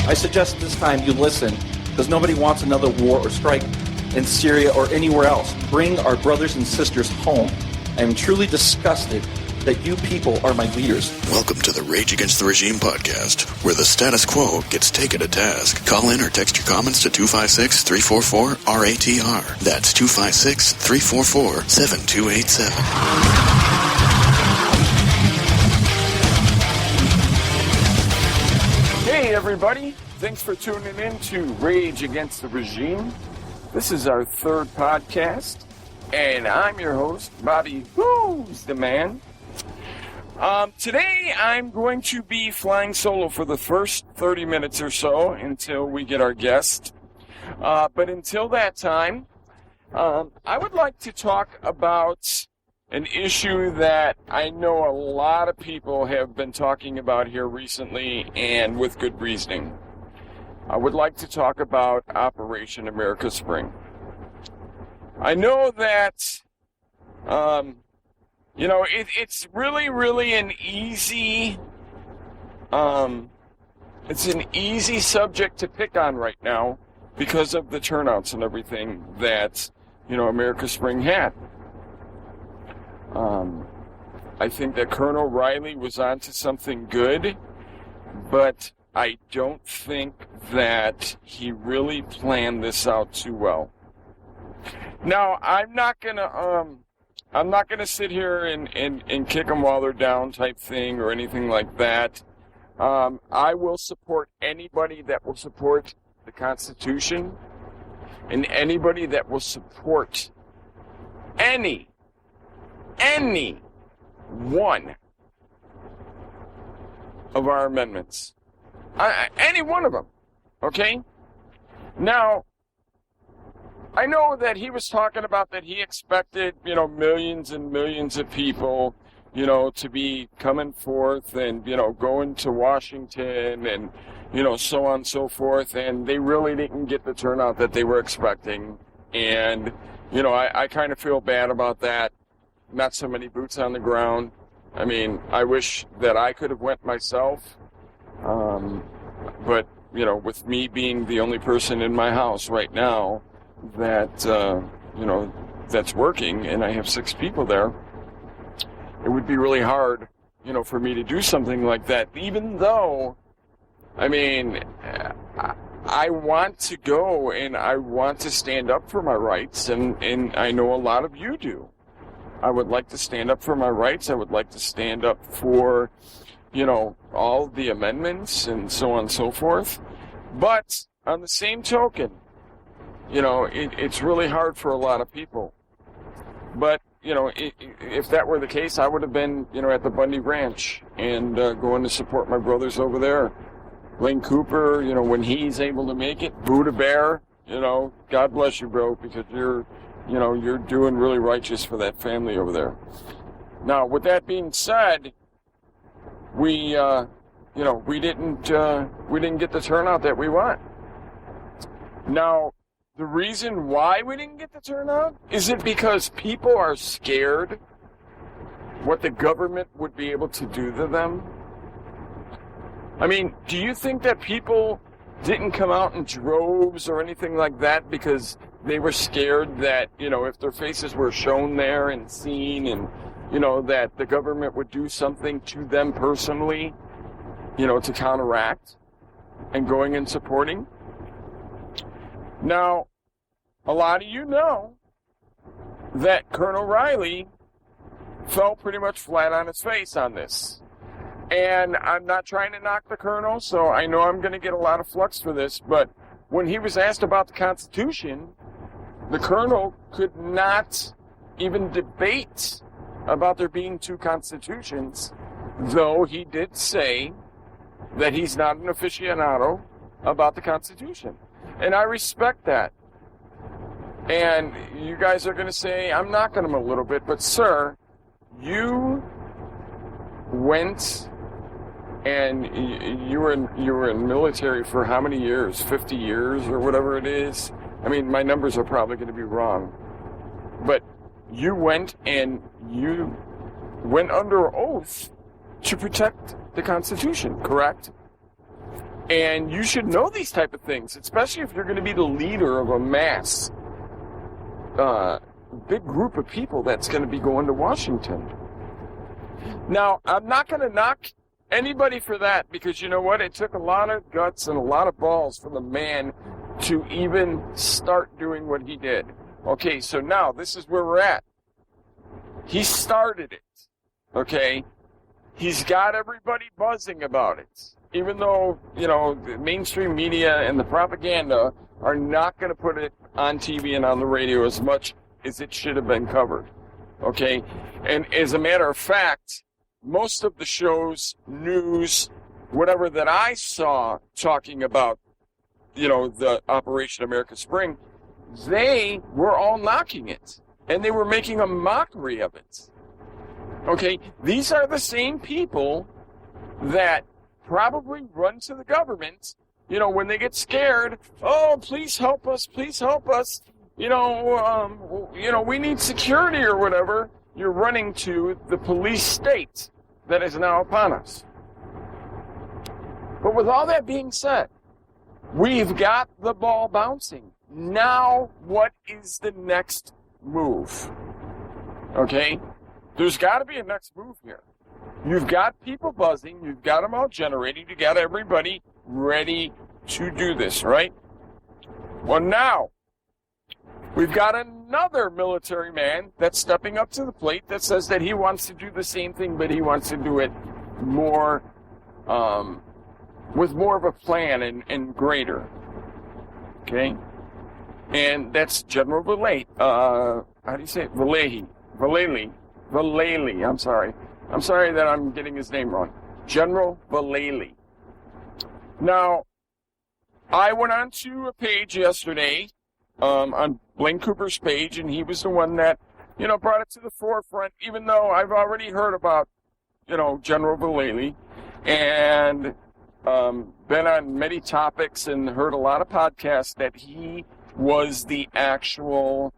I suggest this time you listen, because nobody wants another war or strike in Syria or anywhere else. Bring our brothers and sisters home. I am truly disgusted that you people are my leaders. Welcome to the Rage Against the Regime podcast, where the status quo gets taken to task. Call in or text your comments to 256-344-RATR. That's 256-344-7287. Hey everybody, thanks for tuning in to Rage Against the Regime. This is our third podcast, and I'm your host, Bobby Who's the Man. Today I'm going to be flying solo for the first 30 minutes or so until we get our guest. But until that time, I would like to talk about an issue that I know a lot of people have been talking about here recently, and with good reasoning. I would like to talk about Operation America Spring. I know that, it's really an easy, it's an easy subject to pick on right now because of the turnouts and everything that, America Spring had. I think that Colonel Riley was onto something good, but I don't think that he really planned this out too well. Now, I'm not gonna sit here and kick them while they're down type thing or anything like that. I will support anybody that will support the Constitution and anybody that will support any one of our amendments. Any one of them. Okay? Now, I know that he was talking about that he expected, millions and millions of people, to be coming forth and, going to Washington and, so on and so forth. And they really didn't get the turnout that they were expecting. And, I kind of feel bad about that. Not so many boots on the ground. I mean, I wish that I could have went myself. But, with me being the only person in my house right now that, that's working, and I have 6 people there, it would be really hard, for me to do something like that, even though, I mean, I want to go and I want to stand up for my rights, and I know a lot of you do. I would like to stand up for my rights. I would like to stand up for, all the amendments and so on and so forth. But on the same token, it's really hard for a lot of people. But, if that were the case, I would have been, at the Bundy Ranch and going to support my brothers over there. Blaine Cooper, when he's able to make it, Buddha Bear, God bless you, bro, because you're doing really righteous for that family over there. Now, with that being said, we didn't get the turnout that we want. Now, the reason why we didn't get the turnout, is it because people are scared what the government would be able to do to them? I mean, do you think that people didn't come out in droves or anything like that because they were scared that, if their faces were shown there and seen and, that the government would do something to them personally, to counteract and going and supporting? Now, a lot of you know that Colonel Riley fell pretty much flat on his face on this. And I'm not trying to knock the Colonel, so I know I'm going to get a lot of flux for this, but when he was asked about the Constitution, the Colonel could not even debate about there being 2 constitutions, though he did say that he's not an aficionado about the Constitution. And I respect that. And you guys are going to say, I'm knocking him a little bit, but sir, you went and you were in military for how many years? 50 years or whatever it is? I mean, my numbers are probably going to be wrong. But you went and you went under oath to protect the Constitution, correct? And you should know these type of things, especially if you're going to be the leader of a mass, big group of people that's going to be going to Washington. Now, I'm not going to knock anybody for that, because you know what? It took a lot of guts and a lot of balls for the man to even start doing what he did. Okay, so now this is where we're at. He started it, okay? He's got everybody buzzing about it. Even though, you know, the mainstream media and the propaganda are not going to put it on TV and on the radio as much as it should have been covered, okay? And as a matter of fact, most of the shows, news, whatever that I saw talking about, you know, the Operation America Spring, they were all knocking it. And they were making a mockery of it. Okay? These are the same people that probably run to the government, you know, when they get scared. Oh, please help us, please help us. You know, we need security or whatever. You're running to the police state that is now upon us. But with all that being said, we've got the ball bouncing. Now, what is the next move? Okay? There's got to be a next move here. You've got people buzzing. You've got them all generating. You got everybody ready to do this, right? Well, now, we've got another military man that's stepping up to the plate that says that he wants to do the same thing, but he wants to do it more, with more of a plan and greater. Okay? And that's General Vallee. How do you say it? Vallely. I'm sorry. I'm sorry that I'm getting his name wrong. General Vallely. Now, I went onto a page yesterday, on Blaine Cooper's page, and he was the one that, you know, brought it to the forefront, even though I've already heard about, you know, General Vallely, and been on many topics and heard a lot of podcasts that he was the actual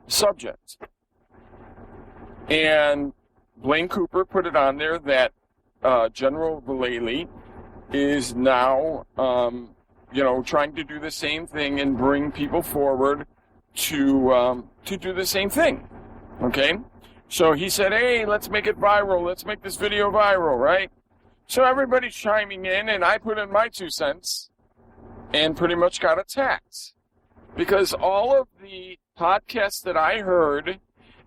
subject. And Blaine Cooper put it on there that General Vallely is now, you know, trying to do the same thing and bring people forward to do the same thing. Okay? So he said, hey, let's make it viral. Let's make this video viral, right? So everybody's chiming in, and I put in my 2 cents and pretty much got attacked. Because all of the podcasts that I heard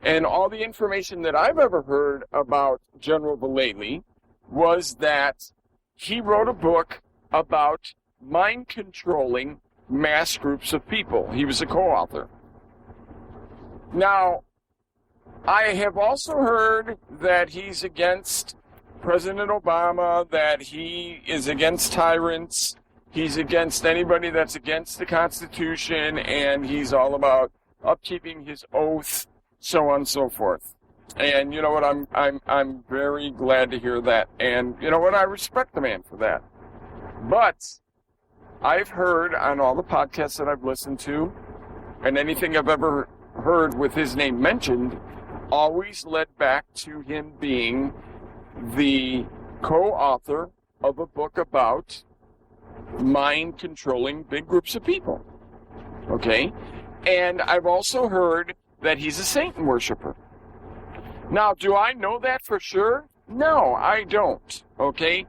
and all the information that I've ever heard about General Vallely was that he wrote a book about mind-controlling mass groups of people. He was a co-author. Now, I have also heard that he's against President Obama, that he is against tyrants, he's against anybody that's against the Constitution, and he's all about upkeeping his oath, so on and so forth. And you know what? I'm very glad to hear that. And you know what? I respect the man for that. But I've heard on all the podcasts that I've listened to, and anything I've ever heard with his name mentioned, always led back to him being the co-author of a book about mind-controlling big groups of people. Okay? And I've also heard that he's a Satan worshiper. Now, do I know that for sure? No, I don't. Okay?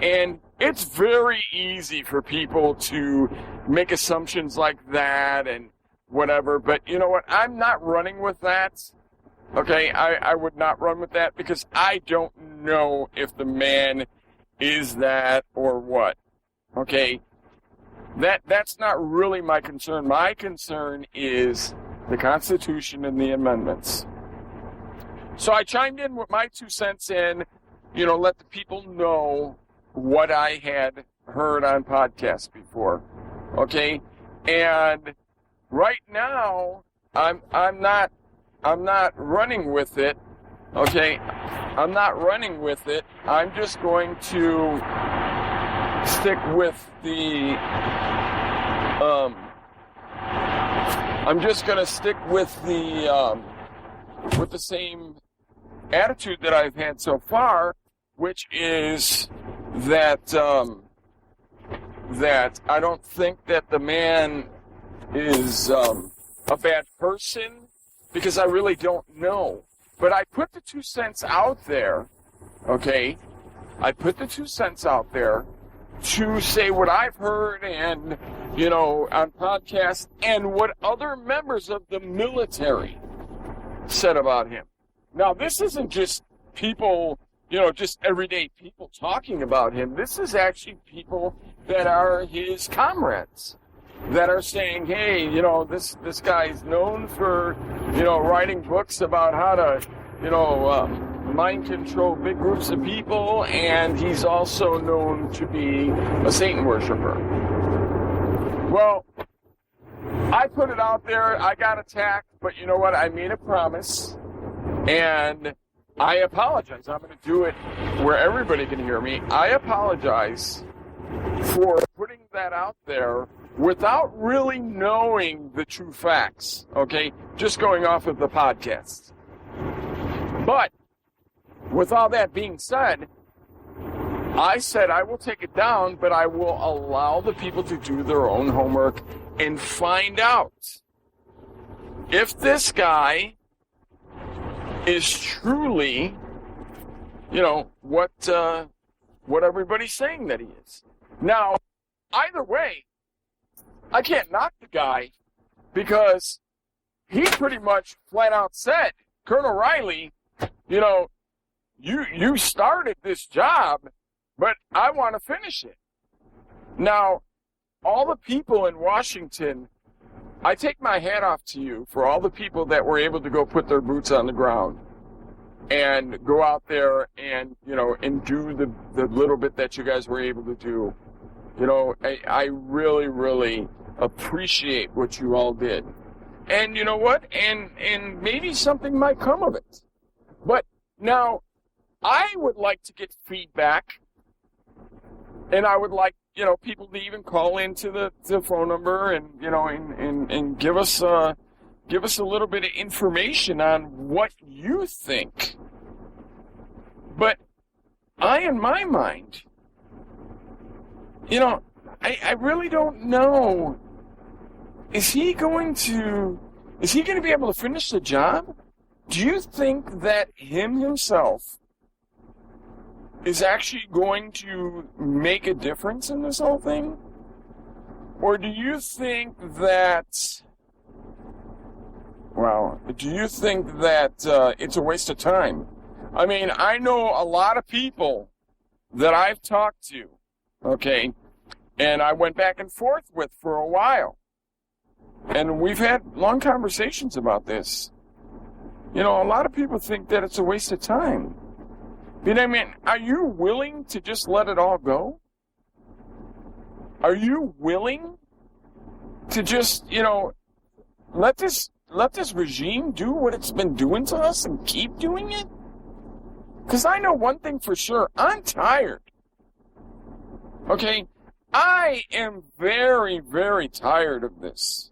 And it's very easy for people to make assumptions like that and whatever, but you know what? I'm not running with that. Okay? I would not run with that because I don't know if the man is that or what. Okay? That's not really my concern. My concern is the Constitution and the amendments. So I chimed in with my 2 cents in, you know, let the people know what I had heard on podcasts before. Okay? And right now, I'm not running with it. Okay? I'm not running with it. I'm just going to stick with the same attitude that I've had so far, which is that that I don't think that the man is a bad person, because I really don't know. But I put the 2 cents out there, okay? I put the 2 cents out there to say what I've heard and, on podcasts, and what other members of the military said about him. Now, this isn't just people, just everyday people talking about him. This is actually people that are his comrades that are saying, hey, this guy's known for, writing books about how to, mind control big groups of people, and he's also known to be a Satan worshiper. Well, I put it out there, I got attacked, but you know what? I made a promise, and I apologize. I'm going to do it where everybody can hear me. I apologize for putting that out there without really knowing the true facts, okay? Just going off of the podcast. But with all that being said, I said I will take it down, but I will allow the people to do their own homework and find out if this guy is truly, what everybody's saying that he is. Now, either way, I can't knock the guy, because he pretty much flat out said, Colonel Riley, you started this job, but I want to finish it. Now, all the people in Washington, I take my hat off to you for all the people that were able to go put their boots on the ground and go out there and, and do the little bit that you guys were able to do. I really, really appreciate what you all did. And you know what? And maybe something might come of it. But now, I would like to get feedback, and I would like, people to even call into the phone number and, and give us a little bit of information on what you think. But in my mind, I really don't know. Is he going to be able to finish the job? Do you think that him himself is actually going to make a difference in this whole thing? Or do you think that, it's a waste of time? I mean, I know a lot of people that I've talked to, okay, and I went back and forth with for a while. And we've had long conversations about this. A lot of people think that it's a waste of time. But I mean, are you willing to just let it all go? Are you willing to just, let this regime do what it's been doing to us and keep doing it? Because I know one thing for sure, I'm tired. Okay? I am very, very tired of this.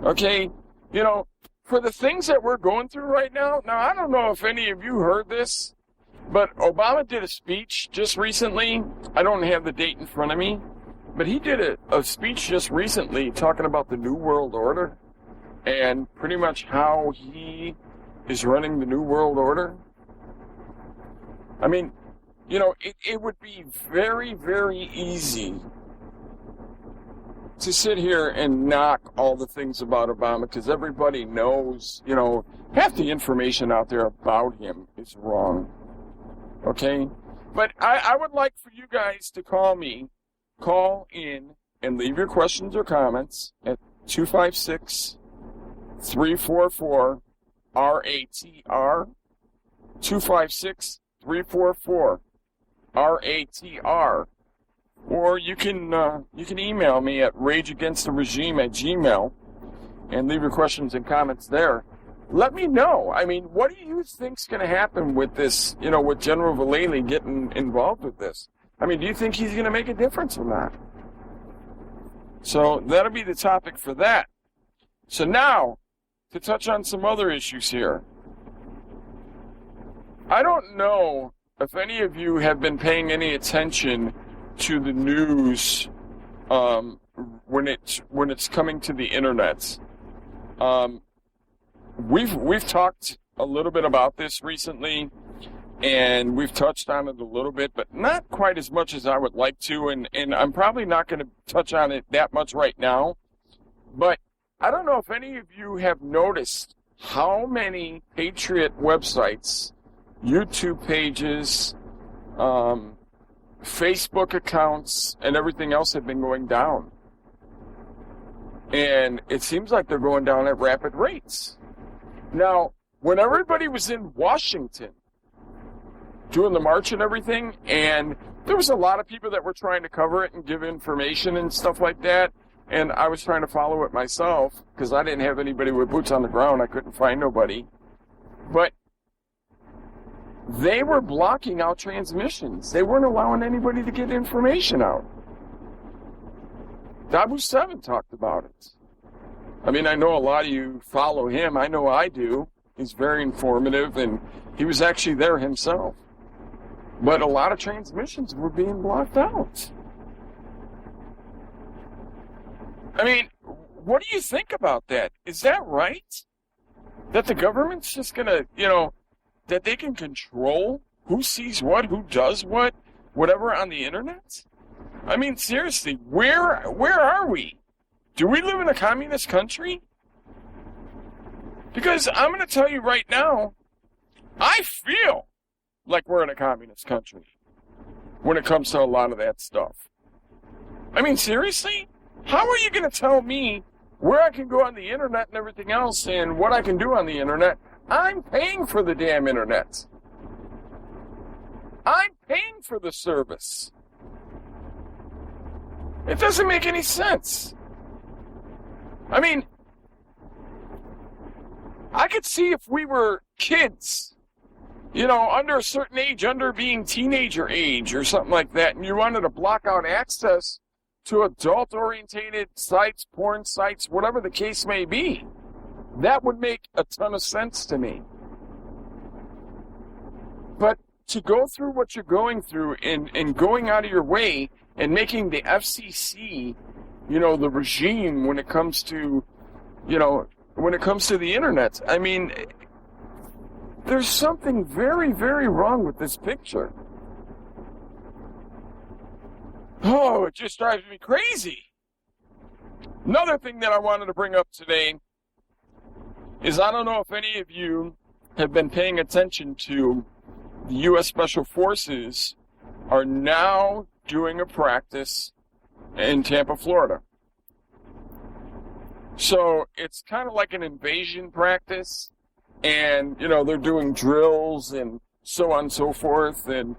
Okay? For the things that we're going through right now, I don't know if any of you heard this, but Obama did a speech just recently. I don't have the date in front of me, but he did a speech just recently talking about the New World Order and pretty much how he is running the New World Order. I mean, it would be very, very easy to sit here and knock all the things about Obama, because everybody knows, half the information out there about him is wrong. Okay? But I would like for you guys to call in, and leave your questions or comments at 256-344-RATR, 256-344-RATR. Or you can email me at rageagainsttheregime@gmail.com and leave your questions and comments there. Let me know. I mean, what do you think's going to happen with this, with General Vallely getting involved with this? I mean, do you think he's going to make a difference or not? So that'll be the topic for that. So now, to touch on some other issues here. I don't know if any of you have been paying any attention to the news when it's coming to the internet. We've talked a little bit about this recently, and we've touched on it a little bit, but not quite as much as I would like to, and I'm probably not going to touch on it that much right now. But I don't know if any of you have noticed how many Patriot websites, YouTube pages, Facebook accounts, and everything else have been going down. And it seems like they're going down at rapid rates. Now, when everybody was in Washington doing the march and everything, and there was a lot of people that were trying to cover it and give information and stuff like that, and I was trying to follow it myself because I didn't have anybody with boots on the ground. I couldn't find nobody. But they were blocking out transmissions. They weren't allowing anybody to get information out. Dabu 7 talked about it. I mean, I know a lot of you follow him. I know I do. He's very informative, and he was actually there himself. But a lot of transmissions were being blocked out. I mean, what do you think about that? Is that right? That the government's just going to, that they can control who sees what, who does what, whatever on the internet? I mean, seriously, where are we? Do we live in a communist country? Because I'm going to tell you right now, I feel like we're in a communist country when it comes to a lot of that stuff. I mean, seriously? How are you going to tell me where I can go on the internet and everything else and what I can do on the internet? I'm paying for the damn internet. I'm paying for the service. It doesn't make any sense. I mean, I could see if we were kids, under a certain age, under being teenager age or something like that, and you wanted to block out access to adult-orientated sites, porn sites, whatever the case may be. That would make a ton of sense to me. But to go through what you're going through and going out of your way and making the FCC, the regime when it comes to, the internet, I mean, there's something very, very wrong with this picture. Oh, it just drives me crazy. Another thing that I wanted to bring up today is I don't know if any of you have been paying attention to the U.S. Special Forces are now doing a practice in Tampa, Florida. So it's kind of like an invasion practice, and, they're doing drills and so on and so forth, and,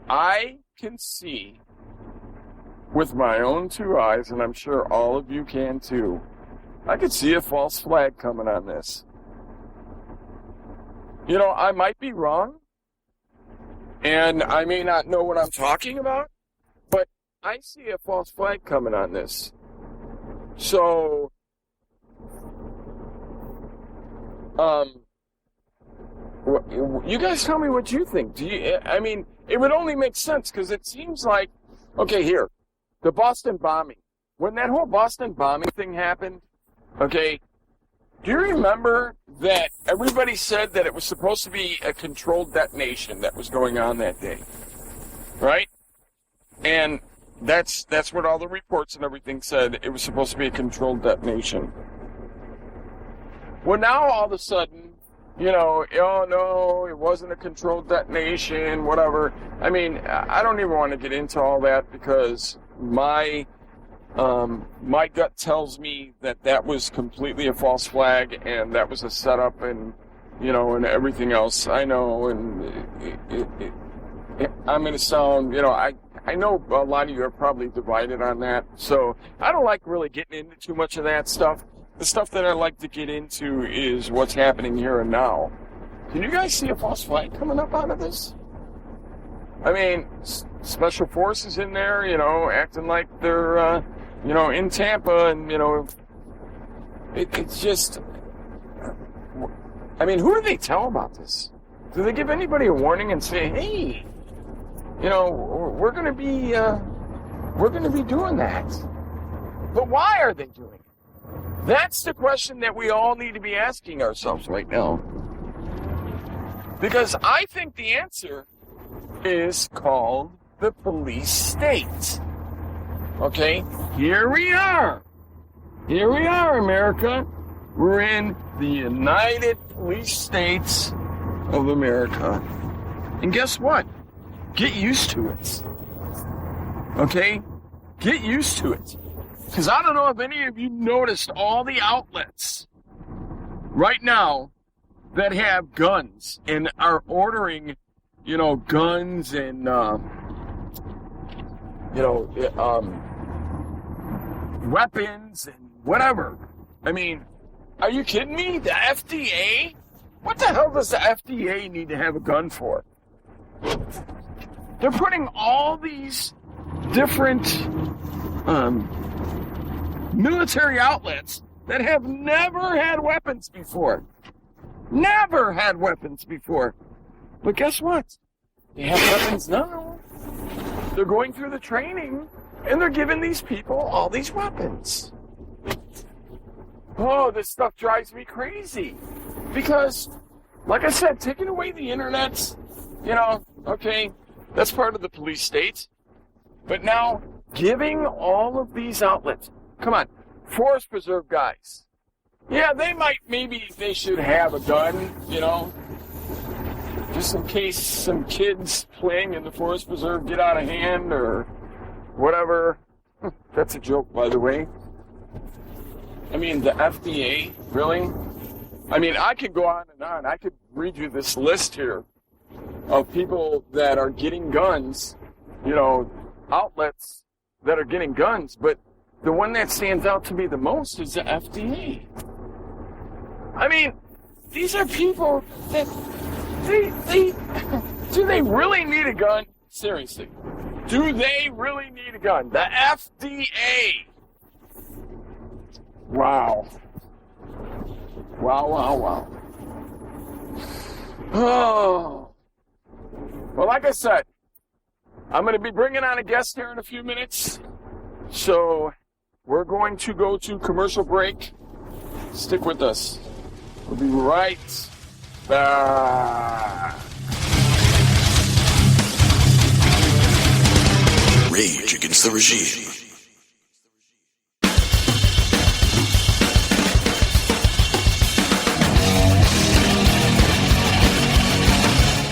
I can see with my own two eyes, and I'm sure all of you can too, I could see a false flag coming on this. I might be wrong, and I may not know what I'm talking about, but I see a false flag coming on this. So, you guys tell me what you think. It would only make sense because it seems like, okay, here, the Boston bombing. When that whole Boston bombing thing happened, okay, do you remember that everybody said that it was supposed to be a controlled detonation that was going on that day? Right? And that's what all the reports and everything said. It was supposed to be a controlled detonation. Well, now all of a sudden, oh no, it wasn't a controlled detonation, whatever. I mean, I don't even want to get into all that because my gut tells me that was completely a false flag and that was a setup and, and everything else. I know, and I'm going to sound, I know a lot of you are probably divided on that, so I don't like really getting into too much of that stuff. The stuff that I like to get into is what's happening here and now. Can you guys see a false flag coming up out of this? I mean, Special Forces in there, acting like they're, in Tampa, and, it's just, I mean, who do they tell about this? Do they give anybody a warning and say, hey, we're going to be doing that. But why are they doing it? That's the question that we all need to be asking ourselves right now. Because I think the answer is called the police state. Okay? Here we are. Here we are, America. We're in the United Police States of America. And guess what? Get used to it. Okay? Get used to it. Because I don't know if any of you noticed all the outlets right now that have guns and are ordering, guns and, weapons and whatever. I mean, are you kidding me? The FDA? What the hell does the FDA need to have a gun for? They're putting all these different military outlets that have never had weapons before. Never had weapons before. But guess what? They have weapons now. They're going through the training, and they're giving these people all these weapons. Oh, this stuff drives me crazy. Because, like I said, taking away the internet, okay, that's part of the police state. But now, giving all of these outlets, come on, forest preserve guys. Yeah, maybe they should have a gun, just in case some kids playing in the forest preserve get out of hand or whatever. That's a joke, by the way. I mean, the FDA, really? I mean, I could go on and on. I could read you this list here of people that are getting guns, outlets that are getting guns, but the one that stands out to me the most is the FDA. I mean, these are people that do they really need a gun? Seriously. Do they really need a gun? The FDA. Wow. Wow. Oh. Well, like I said, I'm going to be bringing on a guest here in a few minutes. So we're going to go to commercial break. Stick with us. We'll be right back. Rage Against the Regime.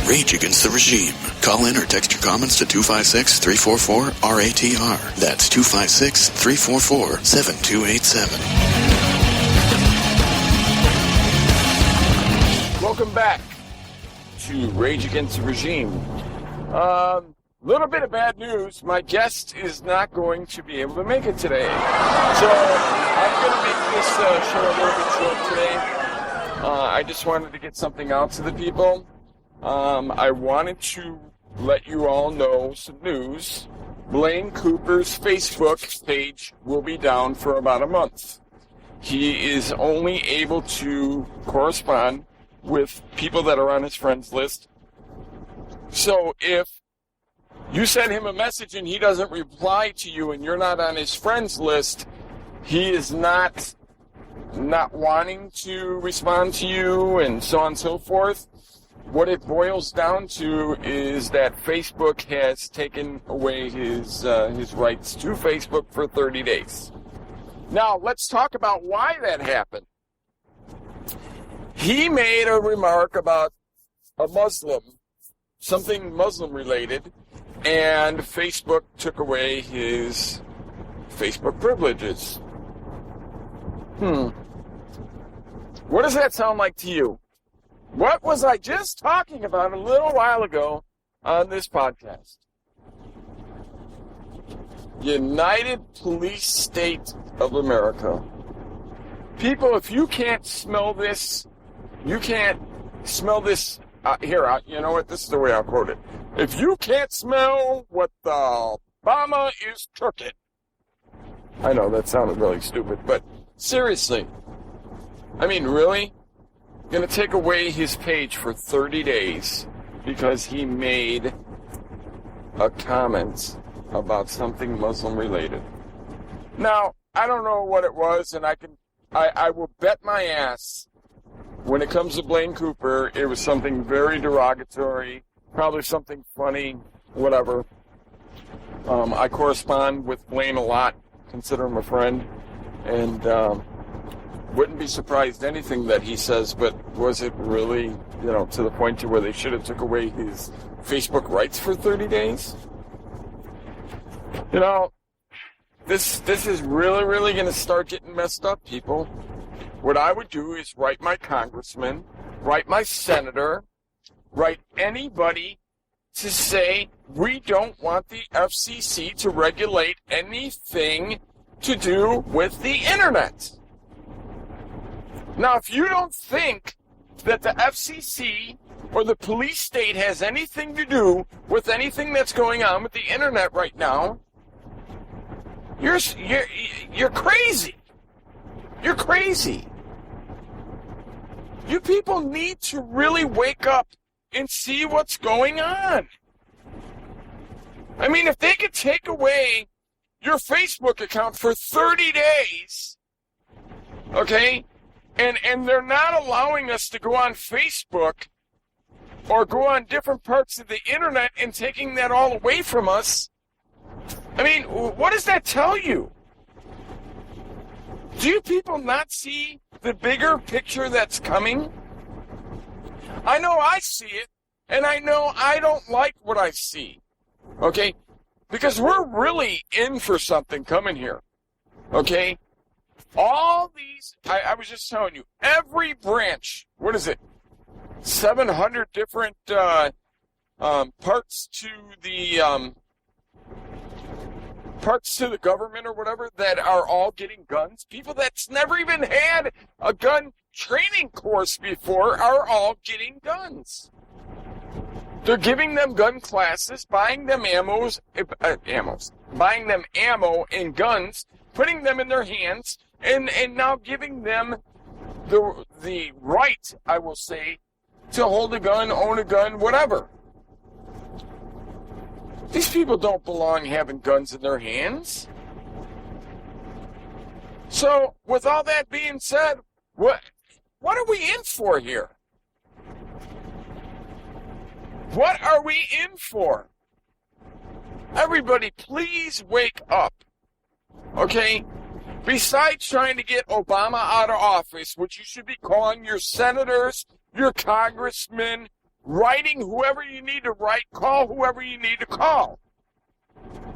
Rage Against the Regime. Call in or text your comments to 256-344-RATR. That's 256-344-7287. Welcome back to Rage Against the Regime. Little bit of bad news. My guest is not going to be able to make it today. So I'm going to make this show a little bit short today. I just wanted to get something out to the people. I wanted to let you all know some news. Blaine Cooper's Facebook page will be down for about a month. He is only able to correspond with people that are on his friends list. So if you send him a message and he doesn't reply to you and you're not on his friends list, he is not wanting to respond to you and so on and so forth. What it boils down to is that Facebook has taken away his rights to Facebook for 30 days. Now, let's talk about why that happened. He made a remark about a Muslim, something Muslim-related, and Facebook took away his Facebook privileges. What does that sound like to you? What was I just talking about a little while ago on this podcast? United Police State of America. People, if you can't smell this, you know what, this is the way I'll quote it. If you can't smell what the Obama is cooking. I know that sounded really stupid, but seriously. I mean, really? Going to take away his page for 30 days because he made a comment about something Muslim related. Now, I don't know what it was, and I will bet my ass when it comes to Blaine Cooper, it was something very derogatory, probably something funny, whatever. I correspond with Blaine a lot, consider him a friend, and wouldn't be surprised anything that he says, but was it really, to the point to where they should have took away his Facebook rights for 30 days? This is really, really going to start getting messed up, people. What I would do is write my congressman, write my senator, write anybody to say we don't want the FCC to regulate anything to do with the internet. Now, if you don't think that the FCC or the police state has anything to do with anything that's going on with the internet right now, you're crazy. You're crazy. You people need to really wake up and see what's going on. I mean, if they could take away your Facebook account for 30 days, okay, and they're not allowing us to go on Facebook or go on different parts of the internet and taking that all away from us, I mean, what does that tell you? Do you people not see the bigger picture that's coming? I know I see it, and I know I don't like what I see, okay? Because we're really in for something coming here, okay? All these, I was just telling you, every branch, what is it, 700 different parts to the government or whatever that are all getting guns. People that's never even had a gun training course before are all getting guns. They're giving them gun classes, buying them buying them ammo and guns, putting them in their hands, and now giving them the right, I will say, to hold a gun, own a gun, whatever. These people don't belong having guns in their hands. So, with all that being said, what are we in for here? What are we in for? Everybody, please wake up. Okay? Besides trying to get Obama out of office, which you should be calling your senators, your congressmen, writing whoever you need to write, call whoever you need to call.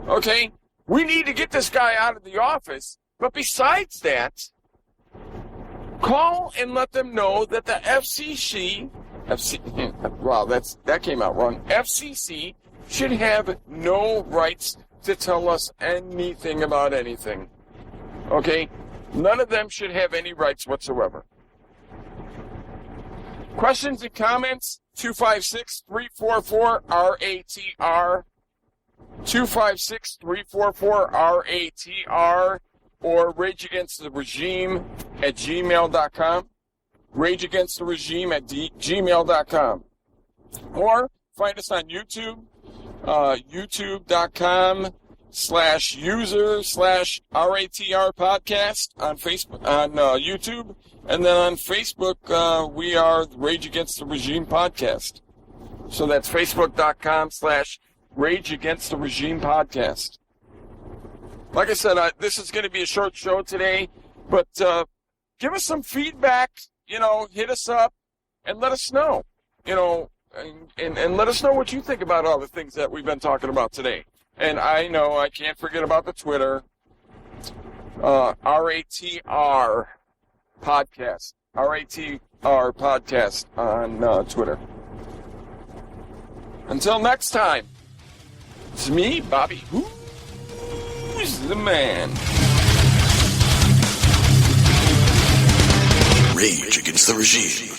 Okay? We need to get this guy out of the office. But besides that, call and let them know that the that came out wrong. FCC should have no rights to tell us anything about anything. Okay? None of them should have any rights whatsoever. Questions and comments? 256-344-RATR. 256-344-RATR. Or rageagainsttheregime@gmail.com. rageagainsttheregime@gmail.com. Or find us on YouTube. YouTube.com/user/RATR podcast on Facebook, on YouTube. And then on Facebook, we are Rage Against the Regime podcast. So that's Facebook.com/Rage Against the Regime podcast. Like I said, this is going to be a short show today, but give us some feedback, hit us up and let us know, and let us know what you think about all the things that we've been talking about today. And I know I can't forget about the Twitter, RATR podcast, RATR podcast on Twitter. Until next time, it's me, Bobby. Who's the man? Rage Against the Regime.